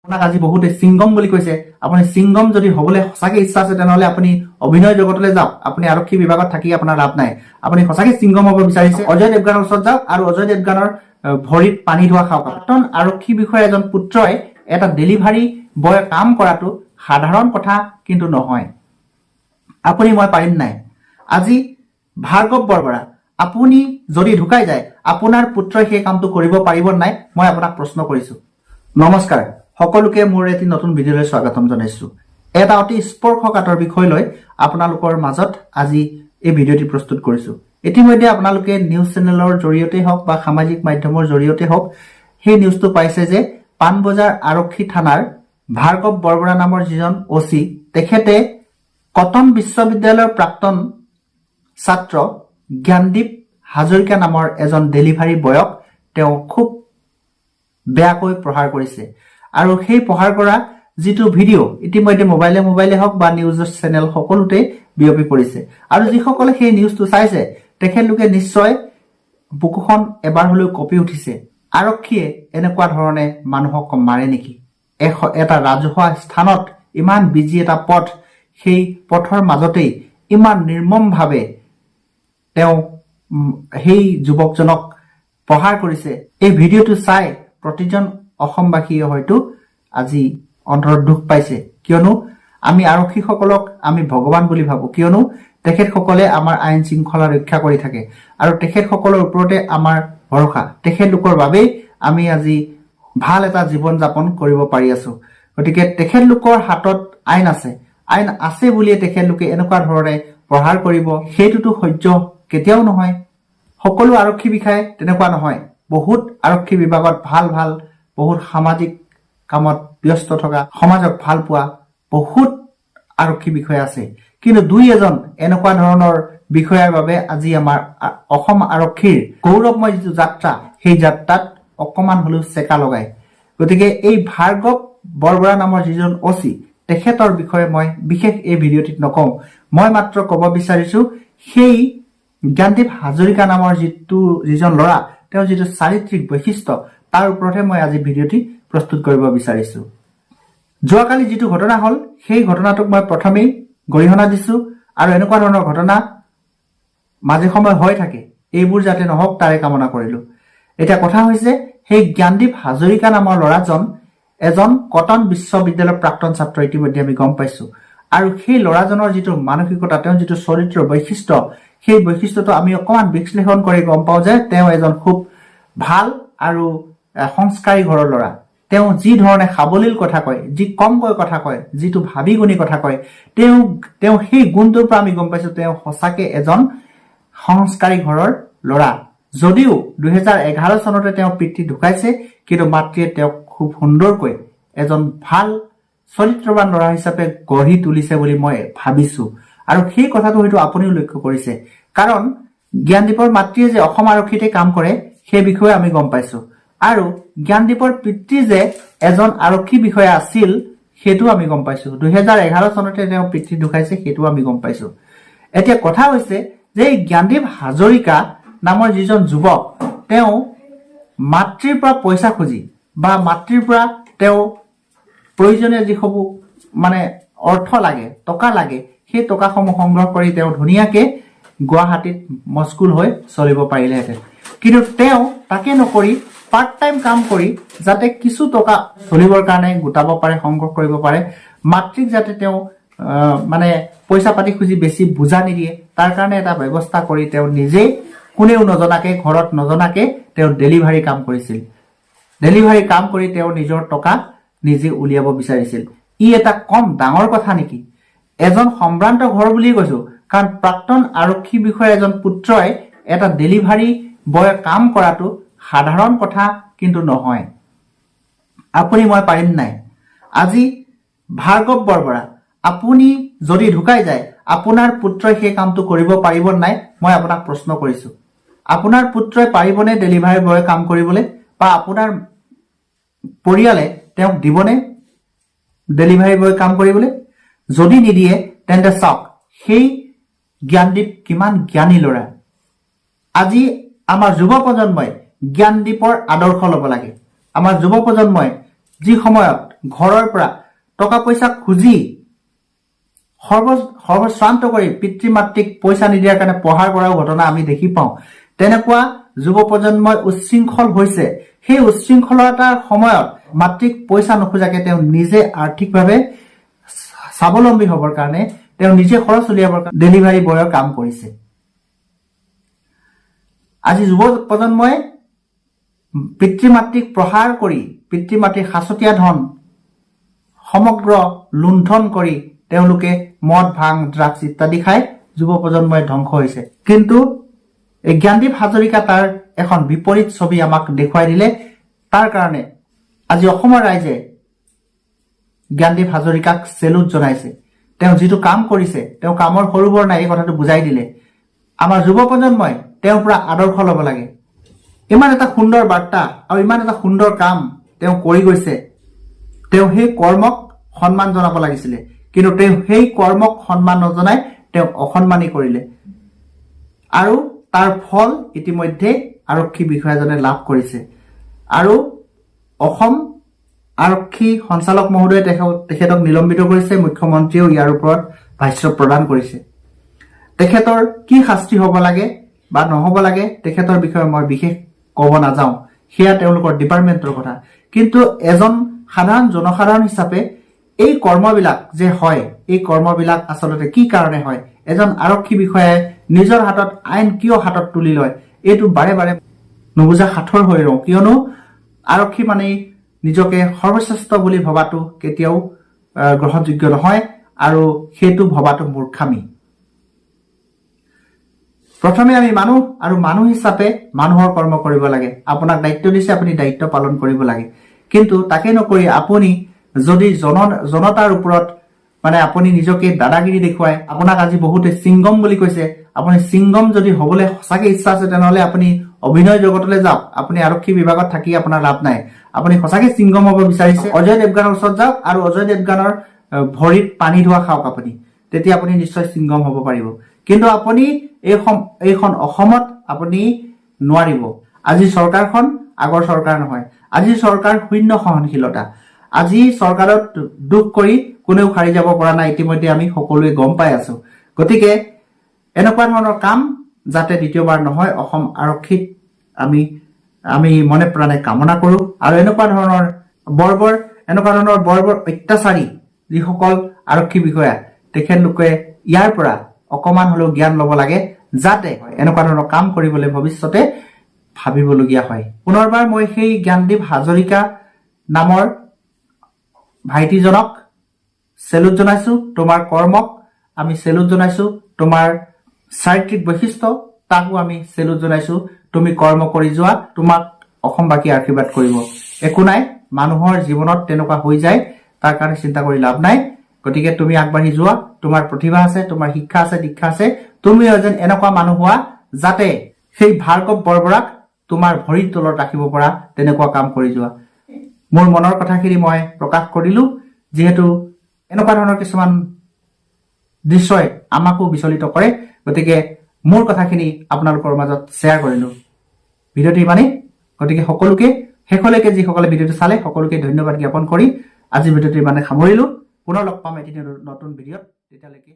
আপোনাক আজি বহুতে সিংগম বুলি কৈছে। আপুনি সিংগম যদি হবলৈ সঁচাকে ইচ্ছা আছে তেনেহলে আপুনি অভিনয় জগতলৈ যাওক। আপুনি আৰক্ষী বিভাগত থাকি আপোনাৰ লাভ নাই। আপুনি সঁচাকে সিংগম হ'ব বিচাৰিছে, অজয় দেৱগানৰ ওচৰত যাওক আৰু অজয় দেৱগানৰ ভৰিত পানী ধোৱা খাওক। প্ৰাক্তন আৰক্ষী বিষয়া এজন পুত্ৰই এটা ডেলিভাৰী বয় কাম কৰাটো সাধাৰণ কথা কিন্তু নহয়। আপুনি মই পাৰিম নাই। আজি ভাৰ্গৱ বৰবৰা, আপুনি যদি ঢুকাই যায় আপোনাৰ পুত্ৰই সেই কামটো কৰিব পাৰিব নাই, মই আপোনাক প্ৰশ্ন কৰিছো। নমস্কাৰ, সকলোকে মোৰ এটি নতুন ভিডিঅ'লৈ স্বাগতম জনাইছো। এটা অতি স্পৰ্শকাতৰ বিষয় লৈ আপোনালোকৰ মাজত আজি এই ভিডিঅ'টি প্ৰস্তুত কৰিছো। ইতিমধ্যে আপোনালোকে নিউজ চেনেলৰ জৰিয়তে হওক বা সামাজিক মাধ্যমৰ জৰিয়তে হওক সেই নিউজটো পাইছে যে পাণবজাৰ আৰক্ষী থানাৰ ভাৰ্গৱ বৰবৰা নামৰ যিজন অচি, তেখেতে কটন বিশ্ববিদ্যালয়ৰ প্ৰাক্তন ছাত্ৰ জ্ঞানদীপ হাজৰিকা নামৰ এজন ডেলিভাৰী বয়ক তেওঁ খুব বেয়াকৈ প্ৰহাৰ কৰিছে। আৰু সেই প্ৰহাৰ কৰা যিটো ভিডিঅ' ইতিমধ্যে মোবাইলে হওক বা নিউজ চেনেল সকলোতে বিয়পি পৰিছে। আৰু যিসকলে সেই নিউজটো চাইছে তেখেতলোকে নিশ্চয় বুকুখন এবাৰ হলেও কঁপি উঠিছে। আৰক্ষীয়ে এনেকুৱা ধৰণে মানুহক মাৰে নেকি? এটা ৰাজহুৱা স্থানত ইমান বিজি এটা পথ, সেই পথৰ মাজতেই ইমান নিৰ্মমভাৱে তেওঁ সেই যুৱকজনক প্ৰহাৰ কৰিছে। এই ভিডিঅ'টো চাই প্ৰতিজন অসমবাসীয়ে হয়তো আজি অন্তৰত দুখ পাইছে, কিয়নো আমি আৰক্ষীসকলক আমি ভগৱান বুলি ভাবো, কিয়নো তেখেতসকলে আমাৰ আইন শৃংখলা ৰক্ষা কৰি থাকে আৰু তেখেতসকলৰ ওপৰতে আমাৰ ভৰসা। তেখেতলোকৰ বাবেই আমি আজি ভাল এটা জীৱন যাপন কৰিব পাৰি আছো। গতিকে তেখেতলোকৰ হাতত আইন আছে বুলিয়ে তেখেতলোকে এনেকুৱা ধৰণে প্ৰহাৰ কৰিব, সেইটোতো সহ্য কেতিয়াও নহয়। সকলো আৰক্ষী বিষয়াই তেনেকুৱা নহয়। বহুত আৰক্ষী বিভাগত ভাল বহুত সামাজিক কামত ব্যস্ত থকা, সমাজক ভাল পোৱা বহুত আৰক্ষী বিষয়া আছে, কিন্তু দুই এজন এনেকুৱা ধৰণৰ বিষয়াৰ বাবে আজি আমাৰ অসম আৰক্ষীৰ গৌৰৱময় যিটো যাত্ৰা, সেই যাত্ৰাত অকমান হলেও চেকা লগায়। গতিকে এই ভাৰ্গৱ বৰবৰা নামৰ যিজন অচি, তেখেতৰ বিষয়ে মই বিশেষ এই ভিডিঅ'টিত নকওঁ। মই মাত্ৰ ক'ব বিচাৰিছো সেই জ্ঞানদীপ হাজৰিকা নামৰ যিজন ল'ৰা, তেওঁৰ যিটো চাৰিত্ৰিক বৈশিষ্ট্য, তাৰ ওপৰতহে মই আজি ভিডিঅ'টি প্ৰস্তুত কৰিব বিচাৰিছো। যোৱাকালি যিটো ঘটনা হ'ল সেই ঘটনাটোক মই প্ৰথমেই গৰিহণা দিছো আৰু এনেকুৱা ধৰণৰ ঘটনা মাজে সময়ে হৈ থাকে, এইবোৰ যাতে নহওক তাৰে কামনা কৰিলো। এতিয়া কথা হৈছে, সেই জ্ঞানদীপ হাজৰিকা নামৰ ল'ৰাজন এজন কটন বিশ্ববিদ্যালয়ৰ প্ৰাক্তন ছাত্ৰ, ইতিমধ্যে আমি গম পাইছো। আৰু সেই ল'ৰাজনৰ যিটো মানসিকতা, তেওঁৰ যিটো চৰিত্ৰ বৈশিষ্ট্য, সেই বৈশিষ্ট্যটো আমি অকমান বিশ্লেষণ কৰি গম পাওঁ যে তেওঁ এজন খুব ভাল আৰু সংস্কাৰী ঘৰৰ ল'ৰা। তেওঁ যি ধৰণে সাৱলীল কথা কয়, যি কমকৈ কথা কয়, যিটো ভাবি গুণি কথা কয়, তেওঁ সেই গুণটোৰ পৰা আমি গম পাইছো তেওঁ সঁচাকে এজন সংস্কাৰী ঘৰৰ ল'ৰা। যদিও 2011 চনতে তেওঁ পিতৃ ঢুকাইছে, কিন্তু মাতৃয়ে তেওঁক খুব সুন্দৰকৈ এজন ভাল চৰিত্ৰৱান ল'ৰা হিচাপে গঢ়ি তুলিছে বুলি মই ভাবিছো। আৰু সেই কথাটো হয়তো আপুনিও লক্ষ্য কৰিছে, কাৰণ জ্ঞানদীপৰ মাতৃয়ে যে অসম আৰক্ষীতে কাম কৰে সেই বিষয়ে আমি গম পাইছো, আৰু জ্ঞানদীপৰ পিতৃ যে এজন আৰক্ষী বিষয়া আছিল সেইটো আমি গম পাইছো। 2011 চনতে তেওঁ পিতৃ ঢুকাইছে, সেইটো আমি গম পাইছো। এতিয়া কথা হৈছে যে জ্ঞানদীপ হাজৰিকা নামৰ যিজন যুৱক, তেওঁ মাতৃৰ পৰা পইচা খুজি বা মাতৃৰ পৰা তেওঁ প্ৰয়োজনীয় যিসমূহ অৰ্থ লাগে, টকা লাগে, সেই টকাসমূহ সংগ্ৰহ কৰি তেওঁ ধুনীয়াকে গুৱাহাটীত মস্কুল হৈ চলিব পাৰিলেহেঁতেন। কিন্তু তেওঁ তাকে নকৰি পাৰ্ট টাইম কাম কৰি যাতে কিছু টকা চলিবৰ কাৰণে গোটাব পাৰে, সংগ্ৰহ কৰিব পাৰে, মাতৃক যাতে তেওঁ পইচা পাতি খুজি বেছি বুজা নিদিয়ে, তাৰ কাৰণে এটা ব্যৱস্থা কৰি তেওঁ নিজেই কোনেও নজনাকে, ঘৰত নজনাকে তেওঁ ডেলিভাৰী কাম কৰিছিল। ডেলিভাৰী কাম কৰি তেওঁ নিজৰ টকা নিজে উলিয়াব বিচাৰিছিল। ই এটা কম ডাঙৰ কথা নেকি? এজন সম্ভ্ৰান্ত ঘৰ বুলিয়ে কৈছো, কাৰণ প্ৰাক্তন আৰক্ষী বিষয়া এজন পুত্ৰই এটা ডেলিভাৰী বয় কাম কৰাটো সাধাৰণ কথা কিন্তু নহয়। আপুনি মই পাৰিম নাই। আজি ভাৰ্গৱ বৰবৰা, আপুনি যদি ঢুকাই যায় আপোনাৰ পুত্ৰই সেই কামটো কৰিব পাৰিব নাই, মই আপোনাক প্ৰশ্ন কৰিছো। আপোনাৰ পুত্ৰই পাৰিবনে ডেলিভাৰী বয় কাম কৰিবলৈ, বা আপোনাৰ পৰিয়ালে তেওঁক দিবনে ডেলিভাৰী বয় কাম কৰিবলৈ? যদি নিদিয়ে তেন্তে চাওক সেই জ্ঞানদীপ কিমান জ্ঞানী ল'ৰা। আজি আমাৰ যুৱ প্ৰজন্মই জ্ঞানদীপৰ আদৰ্শ ল'ব লাগে। আমাৰ যুৱ প্ৰজন্মই যি সময়ত ঘৰৰ পৰা টকা পইচা খুজি সৰ্বশ্ৰান্ত কৰি পিতৃ মাতৃক পইচা নিদিয়াৰ কাৰণে প্ৰহাৰ কৰাও ঘটনা আমি দেখি পাওঁ। তেনেকুৱা যুৱ প্ৰজন্মই উচ্ছৃংখল হৈছে। সেই উচ্ছৃংখলতাৰ সময়ত মাতৃক পইচা নোখোজাকে তেওঁ নিজে আৰ্থিকভাৱে স্বাৱলম্বী হ'বৰ কাৰণে তেওঁ নিজে খৰচ উলিয়াবৰ কাৰণে ডেলিভাৰী বয়ৰ কাম কৰিছে। আজি যুৱ প্ৰজন্মই পিতৃ মাতৃক প্ৰহাৰ কৰি পিতৃ মাতৃৰ সাঁচতীয়া ধন সমগ্ৰ লুণ্ঠন কৰি তেওঁলোকে মদ ভাং ড্ৰাগছ ইত্যাদি খাই যুৱ প্ৰজন্মই ধ্বংস হৈছে। কিন্তু এই জ্ঞানদীপ হাজৰিকা তাৰ এখন বিপৰীত ছবি আমাক দেখুৱাই দিলে। তাৰ কাৰণে আজি অসমৰ ৰাইজে জ্ঞানদীপ হাজৰিকাক চেলুট জনাইছে। তেওঁ যিটো কাম কৰিছে তেওঁ কামৰ সৰু বৰ নাই, এই কথাটো বুজাই দিলে। আমাৰ যুৱ প্ৰজন্মই তেওঁৰ পৰা আদৰ্শ ল'ব লাগে। ইমান এটা সুন্দৰ বাৰ্তা আৰু ইমান এটা সুন্দৰ কাম তেওঁ কৰি গৈছে। তেওঁ সেই কৰ্মক সন্মান জনাব লাগিছিলে, কিন্তু তেওঁ সেই কৰ্মক সন্মান নজনাই তেওঁ অসন্মানী কৰিলে। আৰু তাৰ ফল ইতিমধ্যে আৰক্ষী বিষয়াজনে লাভ কৰিছে। আৰু অসম আৰক্ষী সঞ্চালক মহোদয়ে তেখেতক নিলম্বিত কৰিছে। মুখ্যমন্ত্ৰীয়েও ইয়াৰ ওপৰত ভাষ্য প্ৰদান কৰিছে। তেখেতৰ কি শাস্তি হ'ব লাগে বা নহ'ব লাগে তেখেতৰ বিষয়ে মই বিশেষ ক'ব নাযাওঁ, সেয়া তেওঁলোকৰ ডিপাৰ্টমেণ্টৰ কথা। কিন্তু এজন সাধাৰণ জনসাধাৰণ হিচাপে এই কৰ্মবিলাক যে হয়, এই কৰ্মবিলাক আচলতে কি কাৰণে হয়, এজন আৰক্ষী বিষয়াই নিজৰ হাতত আইন কিয় হাতত তুলি লয়, এইটো বাৰে বাৰে নুবুজা সাঁথৰ হৈ ৰওঁ। কিয়নো আৰক্ষী মানে নিজকে সৰ্বশ্ৰেষ্ঠ বুলি ভবাটো কেতিয়াও গ্ৰহণযোগ্য নহয়, আৰু সেইটো ভবাটো মূৰ্খামি। প্ৰথমে আমি মানুহ, আৰু মানুহ হিচাপে মানুহৰ কৰ্ম কৰিব লাগে। আপোনাক দায়িত্ব দিছে, আপুনি দায়িত্ব পালন কৰিব লাগে। কিন্তু তাকে নকৰি আপুনি যদি জনতাৰ ওপৰত মানে আপুনি নিজকে দাদাগিৰি দেখুৱাই, আপোনাক আজি বহুতে চিংগম বুলি কৈছে, আপুনি চিংগম যদি হ'বলৈ সঁচাকে ইচ্ছা আছে তেনেহ'লে আপুনি অভিনয় জগতলৈ যাওক। আপুনি আৰক্ষী বিভাগত থাকি আপোনাৰ লাভ নাই। আপুনি সঁচাকে চিংগম হ'ব বিচাৰিছে, অজয় দেৱগানৰ ওচৰত যাওক আৰু অজয় দেৱগানৰ ভৰিত পানী ধোৱা খাওক আপুনি, তেতিয়া আপুনি নিশ্চয় চিংগম হ'ব পাৰিব। কিন্তু আপুনি এইখন অসমত আপুনি নোৱাৰিব। আজি চৰকাৰখন আগৰ চৰকাৰ নহয়। আজি চৰকাৰ শূন্য সহনশীলতা। আজি চৰকাৰত দুখ কৰি কোনেও সাৰি যাব পৰা নাই, ইতিমধ্যে আমি সকলোৱে গম পাই আছো। গতিকে এনেকুৱা ধৰণৰ কাম যাতে দ্বিতীয়বাৰ নহয়, অসম আৰক্ষীত আমি মনে প্ৰাণে কামনা কৰো। আৰু এনেকুৱা ধৰণৰ বৰ্বৰ অত্যাচাৰী যিসকল আৰক্ষী বিষয়া, তেখেতলোকে ইয়াৰ পৰা অকমান হলেও জ্ঞান ল'ব লাগে, যাতে এনেকুৱা ধৰণৰ কাম কৰিবলৈ ভৱিষ্যতে ভাবিবলগীয়া হয়। পুনৰবাৰ মই সেই জ্ঞানদীপ হাজৰিকা নামৰ ভাইটিজনক চেলুট জনাইছো। তোমাৰ কৰ্মক আমি চেলুট জনাইছো, তোমাৰ চাৰিত্ৰিক বৈশিষ্ট্য তাকো আমি চেলুট জনাইছো। তুমি কৰ্ম কৰি যোৱা, তোমাক অসমবাসী আশীৰ্বাদ কৰিব। একো নাই, মানুহৰ জীৱনত তেনেকুৱা হৈ যায়, তাৰ কাৰণে চিন্তা কৰি লাভ নাই। গতিকে তুমি আগবাঢ়ি যোৱা, তোমাৰ প্ৰতিভা আছে, তোমাৰ শিক্ষা আছে, দীক্ষা আছে, তুমি এজন এনেকুৱা মানুহ হোৱা যাতে সেই ভাৰ্গৱ বৰবৰাক তোমাৰ ভৰিৰ তলত ৰাখিব পৰা, তেনেকুৱা কাম কৰি যোৱা। মোৰ মনৰ কথাখিনি মই প্ৰকাশ কৰিলো, যিহেতু এনেকুৱা ধৰণৰ কিছুমান দৃশ্যই আমাকো বিচলিত কৰে। গতিকে মোৰ কথাখিনি আপোনালোকৰ মাজত শ্বেয়াৰ কৰিলো। ভিডিঅ'টো ইমানেই। গতিকে সকলোকে শেষলৈকে যিসকলে ভিডিঅ'টো চালে সকলোকে ধন্যবাদ জ্ঞাপন কৰি আজিৰ ভিডিঅ'টো ইমানে সামৰিলো। পুনৰ লগ পাম এটি নতুন ভিডিঅ'ত। তেতিয়ালৈকে